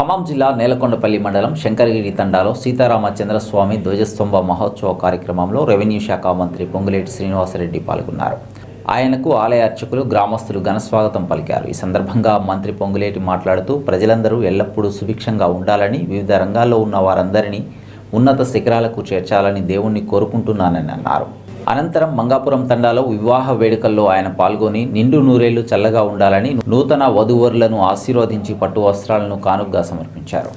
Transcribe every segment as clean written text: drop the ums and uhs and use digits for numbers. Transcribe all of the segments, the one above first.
ఖమ్మం జిల్లా నేలకొండపల్లి మండలం శంకరగిరి తండాలో సీతారామచంద్ర స్వామి ధ్వజస్తంభ మహోత్సవ కార్యక్రమంలో రెవెన్యూ శాఖ మంత్రి పొంగులేటి శ్రీనివాసరెడ్డి పాల్గొన్నారు. ఆయనకు ఆలయ అర్చకులు, గ్రామస్తులు ఘనస్వాగతం పలికారు. ఈ సందర్భంగా మంత్రి పొంగులేటి మాట్లాడుతూ ప్రజలందరూ ఎల్లప్పుడూ సుభిక్షంగా ఉండాలని, వివిధ రంగాల్లో ఉన్న వారందరినీ ఉన్నత శిఖరాలకు చేర్చాలని దేవుణ్ణి కోరుకుంటున్నానని అన్నారు. అనంతరం మంగాపురం తండాలో వివాహ వేడుకల్లో ఆయన పాల్గొని నిండు నూరేళ్లు చల్లగా ఉండాలని నూతన వధూవరులను ఆశీర్వదించి పట్టు వస్త్రాలను కానుకగా సమర్పించారు.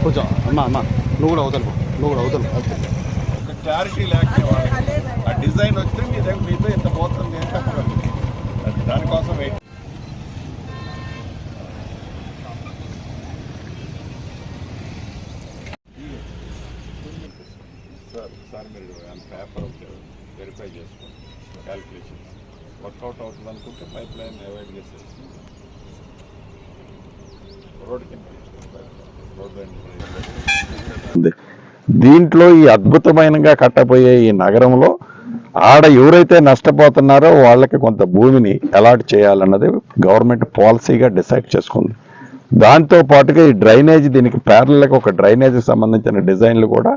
కొంచెం అమ్మా నువ్వు కూడా అవుతాను ఒక క్లారిటీ లేకపోతే ఆ డిజైన్ వస్తే మీ దగ్గర మీతో ఇంత పోతుంది అని చెప్పగలరు. దానికోసం వెయిట్. సార్ మీరు పేపర్ వెరిఫై చేసుకోండి, క్యాలిక్యులేషన్ వర్కౌట్ అవుతుంది అనుకుంటే పైప్ లైన్ అవాయిడ్ చేసేసి రోడ్డు కింద దీంట్లో ఈ అద్భుతమైనగా కట్టబోయే ఈ నగరంలో ఆడ ఎవరైతే నష్టపోతున్నారో వాళ్ళకి కొంత భూమిని అలాట్ చేయాలన్నది గవర్నమెంట్ పాలసీగా డిసైడ్ చేసుకుంది. దాంతో పాటుగా ఈ డ్రైనేజ్, దీనికి ప్యారల్గా ఒక డ్రైనేజీకి సంబంధించిన డిజైన్లు కూడా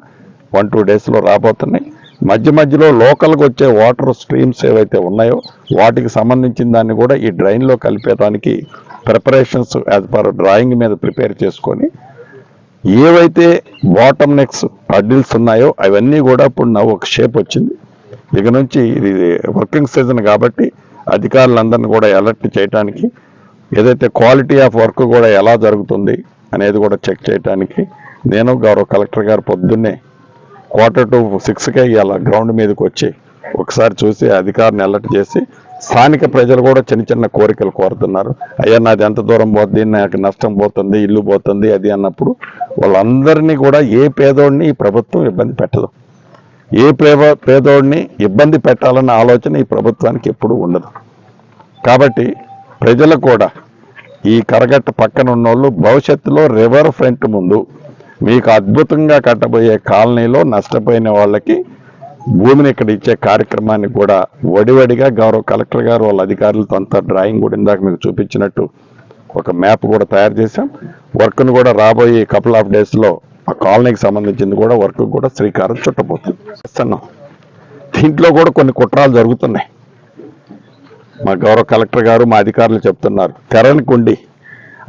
1-2 డేస్లో రాబోతున్నాయి. మధ్య మధ్యలో లోకల్గా వచ్చే వాటర్ స్ట్రీమ్స్ ఏవైతే ఉన్నాయో వాటికి సంబంధించిన దాన్ని కూడా ఈ డ్రైన్లో కలిపేదానికి ప్రిపరేషన్స్ యాజ్ పర్ డ్రాయింగ్ మీద ప్రిపేర్ చేసుకొని ఏవైతే బాటమ్ నెక్స్ అడ్డిల్స్ ఉన్నాయో అవన్నీ కూడా ఇప్పుడు నా ఒక షేప్ వచ్చింది. ఇక నుంచి ఇది వర్కింగ్ సీజన్ కాబట్టి అధికారులందరినీ కూడా అలర్ట్ చేయడానికి, ఏదైతే క్వాలిటీ ఆఫ్ వర్క్ కూడా ఎలా జరుగుతుంది అనేది కూడా చెక్ చేయడానికి నేను గౌరవ కలెక్టర్ గారు పొద్దున్నే 5:45కే ఇలా గ్రౌండ్ మీదకి వచ్చి ఒకసారి చూసి అధికారిని అలర్ట్ చేసి, స్థానిక ప్రజలు కూడా చిన్న చిన్న కోరికలు కోరుతున్నారు. అయ్యా నాది ఎంత దూరం పోతుంది, నాకు నష్టం పోతుంది, ఇల్లు పోతుంది అది అన్నప్పుడు వాళ్ళందరినీ కూడా ఏ పేదోడిని ఈ ప్రభుత్వం ఇబ్బంది పెట్టదు. ఏ పేదోడిని ఇబ్బంది పెట్టాలన్న ఆలోచన ఈ ప్రభుత్వానికి ఎప్పుడూ ఉండదు. కాబట్టి ప్రజలకు కూడా ఈ కరగట్ట పక్కన ఉన్నోళ్ళు భవిష్యత్తులో రివర్ ఫ్రంట్ ముందు మీకు అద్భుతంగా కట్టబోయే కాలనీలో నష్టపోయిన వాళ్ళకి భూమిని ఇక్కడ ఇచ్చే కార్యక్రమాన్ని కూడా వడివడిగా గౌరవ కలెక్టర్ గారు వాళ్ళ అధికారులతో అంతా డ్రాయింగ్ కూడా ఇందాక మీకు చూపించినట్టు ఒక మ్యాప్ కూడా తయారు చేశాం. వర్క్ను కూడా రాబోయే కపుల్ ఆఫ్ డేస్లో ఆ కాలనీకి సంబంధించింది కూడా వర్క్ కూడా శ్రీకారం చుట్టబోతుంది. దీంట్లో కూడా కొన్ని కుట్రాలు జరుగుతున్నాయి. మా గౌరవ కలెక్టర్ గారు, మా అధికారులు చెప్తున్నారు, తెరనికుండి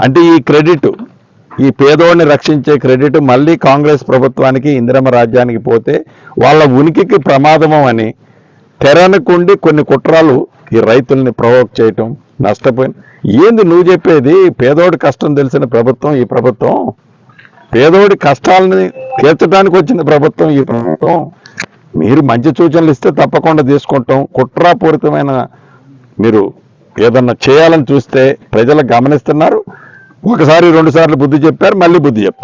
అంటే ఈ క్రెడిట్, ఈ పేదోడిని రక్షించే క్రెడిట్ మళ్ళీ కాంగ్రెస్ ప్రభుత్వానికి, ఇందిరమ్మ రాజ్యానికి పోతే వాళ్ళ ఉనికికి ప్రమాదము అని తెరనుకుండి కొన్ని కుట్రాలు ఈ రైతుల్ని ప్రొవోక్ చేయటం, నష్టపోయిన ఏంది నువ్వు చెప్పేది? పేదోడి కష్టం తెలిసిన ప్రభుత్వం ఈ ప్రభుత్వం, పేదోడి కష్టాలని తీర్చడానికి వచ్చిన ప్రభుత్వం ఈ ప్రభుత్వం. మీరు మంచి సూచనలు ఇస్తే తప్పకుండా తీసుకుంటాం. కుట్రాపూరితమైన మీరు ఏదన్నా చేయాలని చూస్తే ప్రజలు గమనిస్తున్నారు. ఒకసారి 2 సార్లు బుద్ధి చెప్పారు, మళ్ళీ బుద్ధి చెప్తారు.